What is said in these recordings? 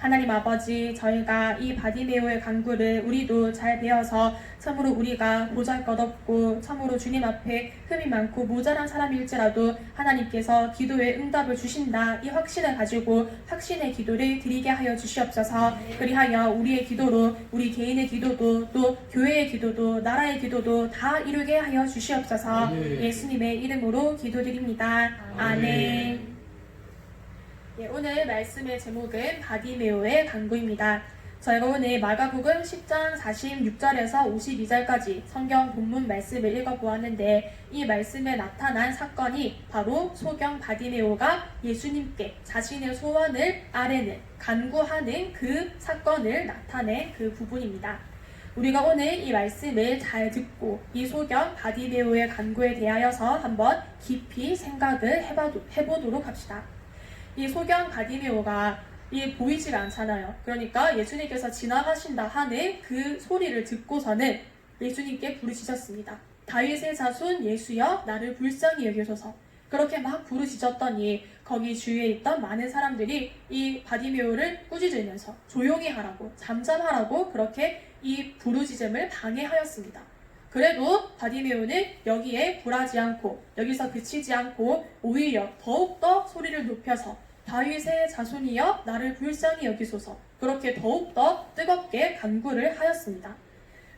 하나님 아버지, 저희가 이 바디메오의 간구를 우리도 잘 배워서 참으로 우리가 보잘것없고 참으로 주님 앞에 흠이 많고 모자란 사람일지라도 하나님께서 기도에 응답을 주신다, 이 확신을 가지고 확신의 기도를 드리게 하여 주시옵소서. 그리하여 우리의 기도로 우리 개인의 기도도 또 교회의 기도도 나라의 기도도 다 이루게 하여 주시옵소서. 예수님의 이름으로 기도드립니다. 아멘. 오늘 말씀의 제목은 바디메오의 간구입니다. 저희가 오늘 마가복음 10장 46절에서 52절까지 성경 본문 말씀을 읽어보았는데, 이 말씀에 나타난 사건이 바로 소경 바디메오가 예수님께 자신의 소원을 아뢰는, 간구하는 그 사건을 나타낸 그 부분입니다. 우리가 오늘 이 말씀을 잘 듣고 이 소경 바디메오의 간구에 대하여서 한번 깊이 생각을 해보도록 합시다. 이 소경 바디메오가 보이지가 않잖아요. 그러니까 예수님께서 지나가신다 하는 그 소리를 듣고서는 예수님께 부르짖었습니다. 다윗의 자손 예수여, 나를 불쌍히 여기소서. 그렇게 막 부르짖었더니 거기 주위에 있던 많은 사람들이 이 바디메오를 꾸짖으면서 조용히 하라고, 잠잠하라고 그렇게 이 부르짖음을 방해하였습니다. 그래도 바디메오는 여기에 굴하지 않고 여기서 그치지 않고 오히려 더욱더 소리를 높여서 다윗의 자손이여, 나를 불쌍히 여기소서, 그렇게 더욱더 뜨겁게 간구를 하였습니다.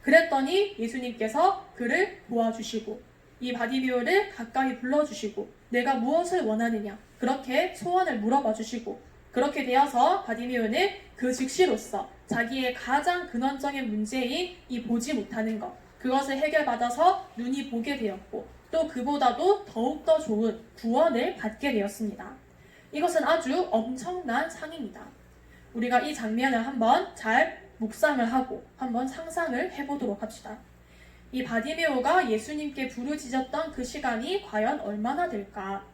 그랬더니 예수님께서 그를 도와주시고 이 바디메오를 가까이 불러주시고 내가 무엇을 원하느냐 그렇게 소원을 물어봐 주시고, 그렇게 되어서 바디메오는 그 즉시로서 자기의 가장 근원적인 문제인 이 보지 못하는 것, 그것을 해결받아서 눈이 보게 되었고 또 그보다도 더욱더 좋은 구원을 받게 되었습니다. 이것은 아주 엄청난 상입니다. 우리가 이 장면을 한번 잘 묵상을 하고 한번 상상을 해보도록 합시다. 이 바디메오가 예수님께 부르짖었던 그 시간이 과연 얼마나 될까?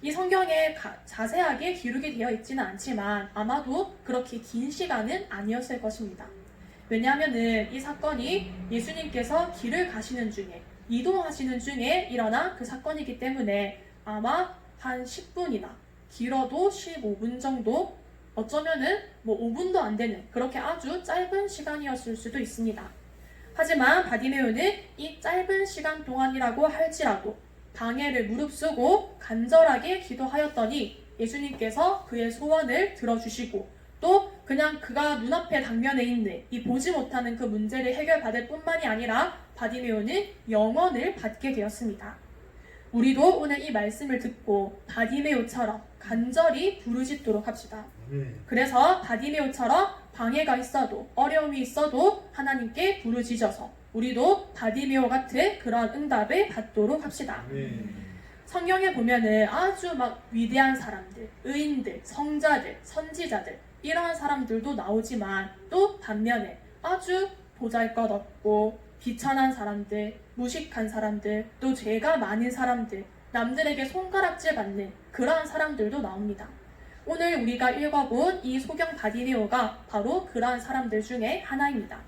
이 성경에 자세하게 기록이 되어 있지는 않지만 아마도 그렇게 긴 시간은 아니었을 것입니다. 왜냐하면은 이 사건이 예수님께서 길을 가시는 중에, 이동하시는 중에 일어난 그 사건이기 때문에 아마 한 10분이나 길어도 15분 정도, 어쩌면은 5분도 안 되는 그렇게 아주 짧은 시간이었을 수도 있습니다. 하지만 바디메오는 이 짧은 시간 동안이라고 할지라도 방해를 무릅쓰고 간절하게 기도하였더니 예수님께서 그의 소원을 들어주시고 또 그냥 그가 눈앞에 당면에 있는 이 보지 못하는 그 문제를 해결받을 뿐만이 아니라 바디메오는 영원을 받게 되었습니다. 우리도 오늘 이 말씀을 듣고 바디메오처럼 간절히 부르짖도록 합시다. 그래서 바디메오처럼 방해가 있어도 어려움이 있어도 하나님께 부르짖어서 우리도 바디메오 같은 그런 응답을 받도록 합시다. 성경에 보면은 아주 막 위대한 사람들, 의인들, 성자들, 선지자들 이러한 사람들도 나오지만 또 반면에 아주 보잘것없고 비천한 사람들, 무식한 사람들, 또 죄가 많은 사람들, 남들에게 손가락질 받는 그러한 사람들도 나옵니다. 오늘 우리가 읽어본 이 소경 바디메오가 바로 그러한 사람들 중에 하나입니다.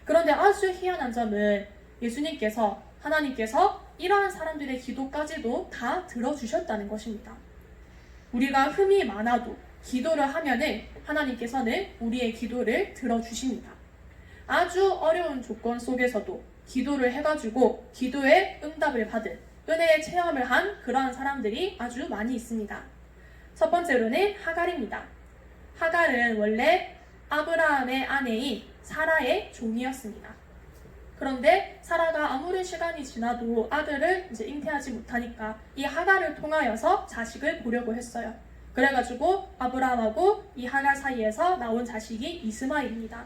그런데 아주 희한한 점은 예수님께서, 하나님께서 이러한 사람들의 기도까지도 다 들어주셨다는 것입니다. 우리가 흠이 많아도 기도를 하면은 하나님께서는 우리의 기도를 들어주십니다. 아주 어려운 조건 속에서도 기도를 해가지고 기도에 응답을 받은, 은혜의 체험을 한 그러한 사람들이 아주 많이 있습니다. 첫 번째로는 하갈입니다. 하갈은 원래 아브라함의 아내인 사라의 종이었습니다. 그런데 사라가 아무리 시간이 지나도 아들을 이제 잉태하지 못하니까 이 하갈을 통하여서 자식을 보려고 했어요. 그래가지고 아브라함하고 이 하갈 사이에서 나온 자식이 이스마엘입니다.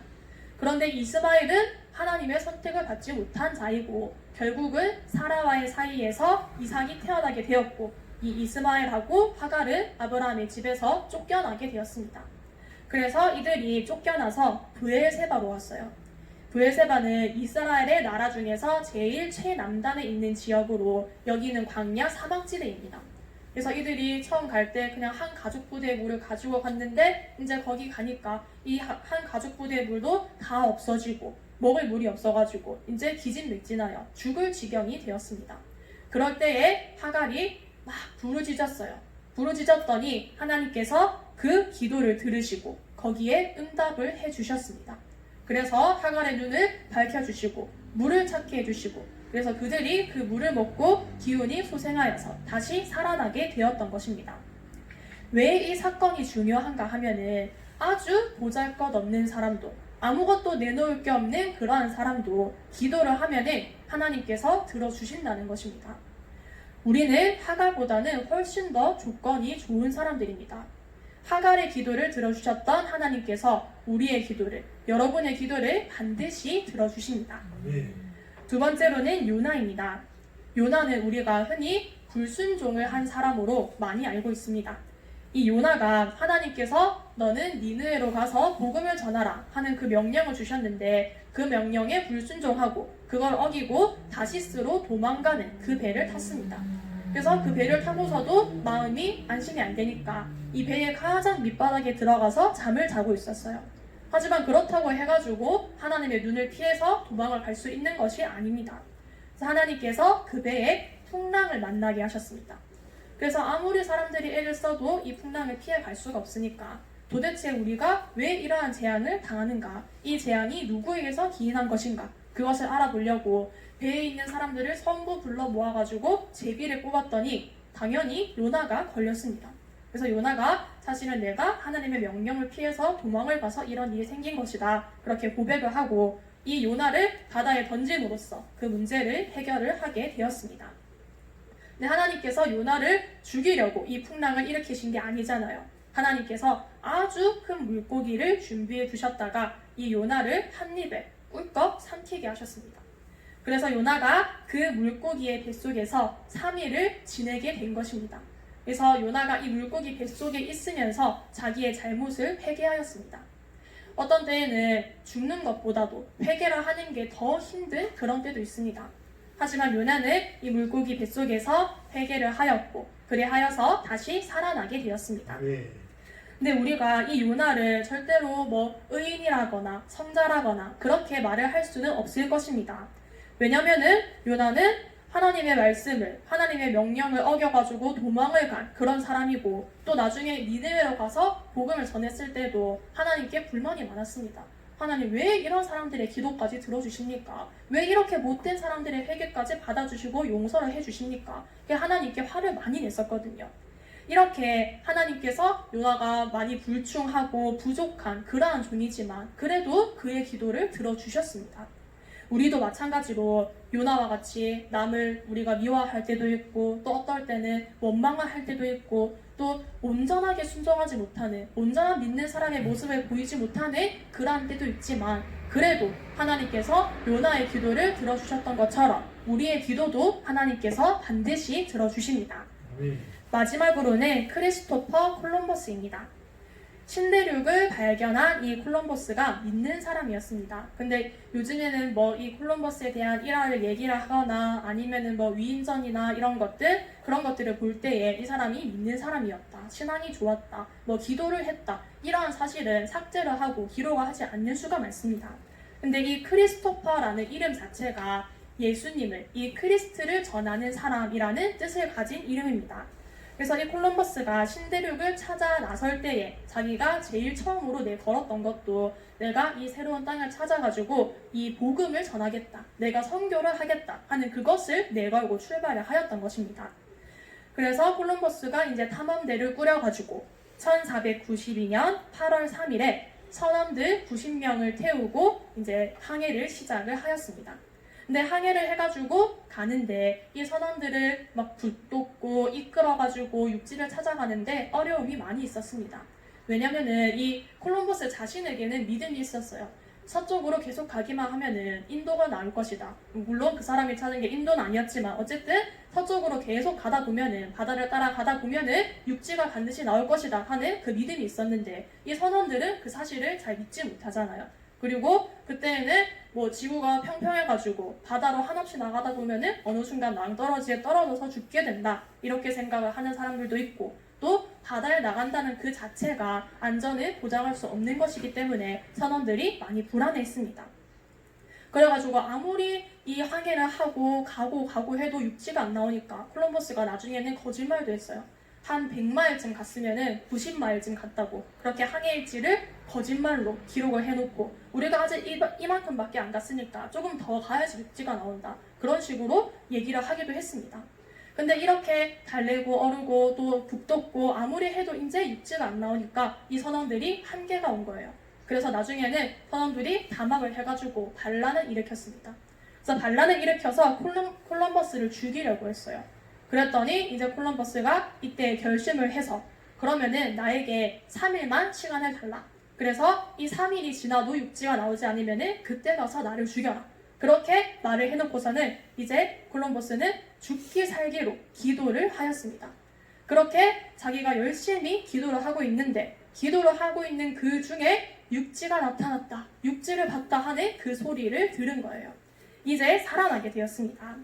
그런데 이스마엘은 하나님의 선택을 받지 못한 자이고 결국은 사라와의 사이에서 이삭이 태어나게 되었고 이 이스마엘하고 하갈은 아브라함의 집에서 쫓겨나게 되었습니다. 그래서 이들이 쫓겨나서 브엘세바로 왔어요. 브엘세바는 이스라엘의 나라 중에서 제일 최남단에 있는 지역으로 여기는 광야 사막지대입니다. 그래서 이들이 처음 갈 때 그냥 한 가죽 부대의 물을 가지고 갔는데 이제 거기 가니까 이 한 가죽 부대의 물도 다 없어지고 먹을 물이 없어가지고 이제 기진맥진하여 죽을 지경이 되었습니다. 그럴 때에 하갈이 막 부르짖었어요. 부르짖었더니 하나님께서 그 기도를 들으시고 거기에 응답을 해주셨습니다. 그래서 하갈의 눈을 밝혀주시고 물을 찾게 해주시고 그래서 그들이 그 물을 먹고 기운이 소생하여서 다시 살아나게 되었던 것입니다. 왜 이 사건이 중요한가 하면은 아주 보잘것없는 사람도 아무것도 내놓을 게 없는 그러한 사람도 기도를 하면은 하나님께서 들어주신다는 것입니다. 우리는 하갈보다는 훨씬 더 조건이 좋은 사람들입니다. 하갈의 기도를 들어주셨던 하나님께서 우리의 기도를, 여러분의 기도를 반드시 들어주십니다. 두 번째로는 요나입니다. 요나는 우리가 흔히 불순종을 한 사람으로 많이 알고 있습니다. 이 요나가 하나님께서 너는 니느웨로 가서 복음을 전하라 하는 그 명령을 주셨는데 그 명령에 불순종하고 그걸 어기고 다시스로 도망가는 그 배를 탔습니다. 그래서 그 배를 타고서도 마음이 안심이 안 되니까 이 배의 가장 밑바닥에 들어가서 잠을 자고 있었어요. 하지만 그렇다고 해가지고 하나님의 눈을 피해서 도망을 갈 수 있는 것이 아닙니다. 그래서 하나님께서 그 배에 풍랑을 만나게 하셨습니다. 그래서 아무리 사람들이 애를 써도 이 풍랑을 피해 갈 수가 없으니까 도대체 우리가 왜 이러한 재앙을 당하는가, 이 재앙이 누구에게서 기인한 것인가, 그것을 알아보려고 배에 있는 사람들을 전부 불러 모아가지고 제비를 뽑았더니 당연히 요나가 걸렸습니다. 그래서 요나가 사실은 내가 하나님의 명령을 피해서 도망을 가서 이런 일이 생긴 것이다, 그렇게 고백을 하고 이 요나를 바다에 던짐으로써 그 문제를 해결을 하게 되었습니다. 근데 하나님께서 요나를 죽이려고 이 풍랑을 일으키신 게 아니잖아요. 하나님께서 아주 큰 물고기를 준비해 두셨다가 이 요나를 한 입에 꿀꺽 삼키게 하셨습니다. 그래서 요나가 그 물고기의 뱃속에서 3일을 지내게 된 것입니다. 그래서 요나가 이 물고기 뱃속에 있으면서 자기의 잘못을 회개하였습니다. 어떤 때에는 죽는 것보다도 회개를 하는 게 더 힘든 그런 때도 있습니다. 하지만 요나는 이 물고기 뱃속에서 회개를 하였고 그리하여서 다시 살아나게 되었습니다. 근데 우리가 이 요나를 절대로 뭐 의인이라거나 성자라거나 그렇게 말을 할 수는 없을 것입니다. 왜냐면은 요나는 하나님의 말씀을, 하나님의 명령을 어겨가지고 도망을 간 그런 사람이고 또 나중에 니느웨로 가서 복음을 전했을 때도 하나님께 불만이 많았습니다. 하나님 왜 이런 사람들의 기도까지 들어주십니까? 왜 이렇게 못된 사람들의 회개까지 받아주시고 용서를 해주십니까? 하나님께 화를 많이 냈었거든요. 이렇게 하나님께서 요나가 많이 불충하고 부족한 그러한 종이지만 그래도 그의 기도를 들어주셨습니다. 우리도 마찬가지로 요나와 같이 남을 우리가 미워할 때도 있고 또 어떨 때는 원망을 할 때도 있고 또 온전하게 순종하지 못하는, 온전한 믿는 사람의 모습을 보이지 못하는 그러한 때도 있지만 그래도 하나님께서 요나의 기도를 들어주셨던 것처럼 우리의 기도도 하나님께서 반드시 들어주십니다. 마지막으로는 크리스토퍼 콜럼버스입니다. 신대륙을 발견한 이 콜럼버스가 믿는 사람이었습니다. 근데 요즘에는 뭐 이 콜럼버스에 대한 일화를 얘기를 하거나 아니면은 뭐 위인전이나 이런 것들, 그런 것들을 볼 때에 이 사람이 믿는 사람이었다, 신앙이 좋았다, 뭐 기도를 했다, 이러한 사실은 삭제를 하고 기록을 하지 않는 수가 많습니다. 근데 이 크리스토퍼라는 이름 자체가 예수님을, 이 크리스트를 전하는 사람이라는 뜻을 가진 이름입니다. 그래서 이 콜럼버스가 신대륙을 찾아 나설 때에 자기가 제일 처음으로 걸었던 것도 내가 이 새로운 땅을 찾아가지고 이 복음을 전하겠다, 내가 선교를 하겠다 하는 그것을 내걸고 출발을 하였던 것입니다. 그래서 콜럼버스가 이제 탐험대를 꾸려가지고 1492년 8월 3일에 선원들 90명을 태우고 이제 항해를 시작을 하였습니다. 근데 항해를 해가지고 가는데 이 선원들을 막 붙돋고 이끌어가지고 육지를 찾아가는데 어려움이 많이 있었습니다. 왜냐면은 이 콜럼버스 자신에게는 믿음이 있었어요. 서쪽으로 계속 가기만 하면은 인도가 나올 것이다. 물론 그 사람이 찾은 게 인도는 아니었지만 어쨌든 서쪽으로 계속 가다 보면은, 바다를 따라 가다 보면은 육지가 반드시 나올 것이다 하는 그 믿음이 있었는데 이 선원들은 그 사실을 잘 믿지 못하잖아요. 그리고 그때는 뭐 지구가 평평해가지고 바다로 한없이 나가다 보면은 어느 순간 낭떠러지에 떨어져서 죽게 된다, 이렇게 생각을 하는 사람들도 있고 또 바다에 나간다는 그 자체가 안전을 보장할 수 없는 것이기 때문에 선원들이 많이 불안해했습니다. 그래가지고 아무리 이 항해를 하고 가고 해도 육지가 안 나오니까 콜럼버스가 나중에는 거짓말도 했어요. 한 100마일쯤 갔으면은 90마일쯤 갔다고 그렇게 항해일지를 거짓말로 기록을 해놓고 우리가 아직 이만큼밖에 안 갔으니까 조금 더 가야지 육지가 나온다 그런 식으로 얘기를 하기도 했습니다. 근데 이렇게 달래고 어르고 또 북돋고 아무리 해도 이제 육지가 안 나오니까 이 선원들이 한계가 온 거예요. 그래서 나중에는 선원들이 담합을 해가지고 반란을 일으켰습니다. 그래서 반란을 일으켜서 콜럼버스를 죽이려고 했어요. 그랬더니 이제 콜럼버스가 이때 결심을 해서 그러면은 나에게 3일만 시간을 달라. 그래서 이 3일이 지나도 육지가 나오지 않으면은 그때 가서 나를 죽여라. 그렇게 말을 해놓고서는 이제 콜럼버스는 죽기 살기로 기도를 하였습니다. 그렇게 자기가 열심히 기도를 하고 있는데 기도를 하고 있는 그 중에 육지가 나타났다. 육지를 봤다 하는 그 소리를 들은 거예요. 이제 살아나게 되었습니다.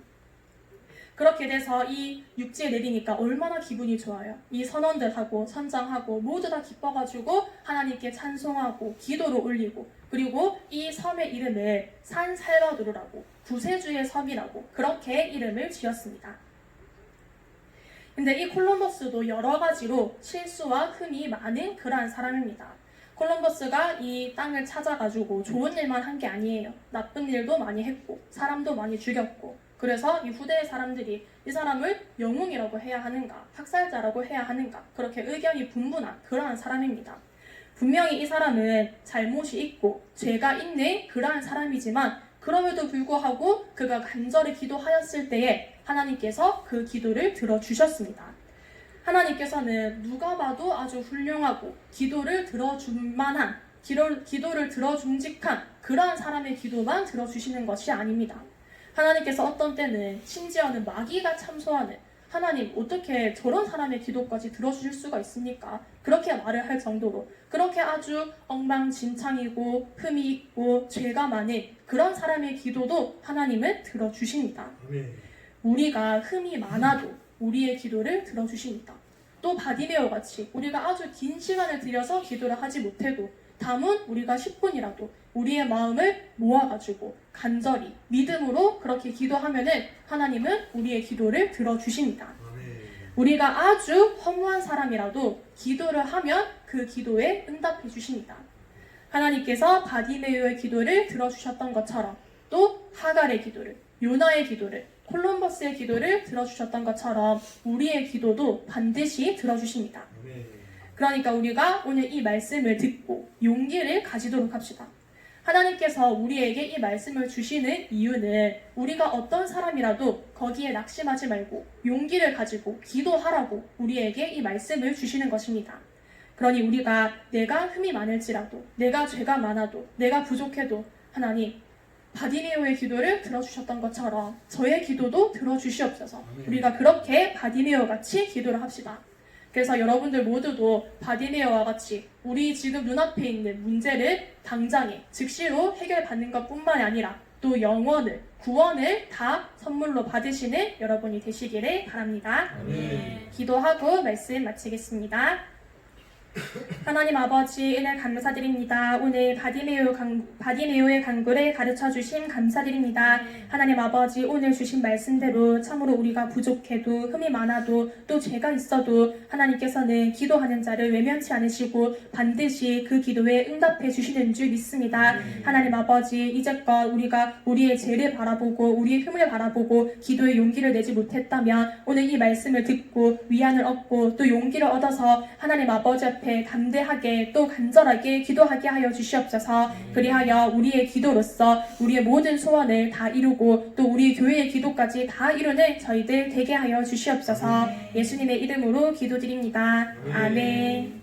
그렇게 돼서 이 육지에 내리니까 얼마나 기분이 좋아요. 이 선원들하고 선장하고 모두 다 기뻐가지고 하나님께 찬송하고 기도를 올리고 그리고 이 섬의 이름을 산 살바도르라고 구세주의 섬이라고 그렇게 이름을 지었습니다. 근데 이 콜럼버스도 여러 가지로 실수와 흠이 많은 그러한 사람입니다. 콜럼버스가 이 땅을 찾아가지고 좋은 일만 한 게 아니에요. 나쁜 일도 많이 했고 사람도 많이 죽였고 그래서 이 후대의 사람들이 이 사람을 영웅이라고 해야 하는가 학살자라고 해야 하는가 그렇게 의견이 분분한 그러한 사람입니다. 분명히 이 사람은 잘못이 있고 죄가 있는 그러한 사람이지만 그럼에도 불구하고 그가 간절히 기도하였을 때에 하나님께서 그 기도를 들어주셨습니다. 하나님께서는 누가 봐도 아주 훌륭하고 기도를 들어줄 만한 기도를 들어줌직한 그러한 사람의 기도만 들어주시는 것이 아닙니다. 하나님께서 어떤 때는 심지어는 마귀가 참소하는 하나님 어떻게 저런 사람의 기도까지 들어주실 수가 있습니까? 그렇게 말을 할 정도로 그렇게 아주 엉망진창이고 흠이 있고 죄가 많은 그런 사람의 기도도 하나님은 들어주십니다. 우리가 흠이 많아도 우리의 기도를 들어주십니다. 또 바디메오 같이 우리가 아주 긴 시간을 들여서 기도를 하지 못해도 담은 우리가 10분이라도 우리의 마음을 모아가지고 간절히 믿음으로 그렇게 기도하면은 하나님은 우리의 기도를 들어주십니다. 우리가 아주 허무한 사람이라도 기도를 하면 그 기도에 응답해 주십니다. 하나님께서 바디메오의 기도를 들어주셨던 것처럼 또 하갈의 기도를, 요나의 기도를, 콜럼버스의 기도를 들어주셨던 것처럼 우리의 기도도 반드시 들어주십니다. 그러니까 우리가 오늘 이 말씀을 듣고 용기를 가지도록 합시다. 하나님께서 우리에게 이 말씀을 주시는 이유는 우리가 어떤 사람이라도 거기에 낙심하지 말고 용기를 가지고 기도하라고 우리에게 이 말씀을 주시는 것입니다. 그러니 우리가 내가 흠이 많을지라도 내가 죄가 많아도 내가 부족해도 하나님 바디메오의 기도를 들어주셨던 것처럼 저의 기도도 들어주시옵소서. 우리가 그렇게 바디메오 같이 기도를 합시다. 그래서 여러분들 모두도 바디메오와 같이 우리 지금 눈앞에 있는 문제를 당장에 즉시로 해결받는 것뿐만이 아니라 또 영원을, 구원을 다 선물로 받으시는 여러분이 되시기를 바랍니다. 기도하고 말씀 마치겠습니다. 하나님 아버지 은혜 감사드립니다. 오늘 바디메오의 간구를 가르쳐 주심 감사드립니다. 하나님 아버지 오늘 주신 말씀대로 참으로 우리가 부족해도 흠이 많아도 또 죄가 있어도 하나님께서는 기도하는 자를 외면치 않으시고 반드시 그 기도에 응답해 주시는 줄 믿습니다. 하나님 아버지 이제껏 우리가 우리의 죄를 바라보고 우리의 흠을 바라보고 기도에 용기를 내지 못했다면 오늘 이 말씀을 듣고 위안을 얻고 또 용기를 얻어서 하나님 아버지 앞에 담대하게 또 간절하게 기도하게 하여 주시옵소서. 그리하여 우리의 기도로서 우리의 모든 소원을 다 이루고 또 우리 교회의 기도까지 다 이루는 저희들 되게 하여 주시옵소서. 예수님의 이름으로 기도드립니다. 아멘.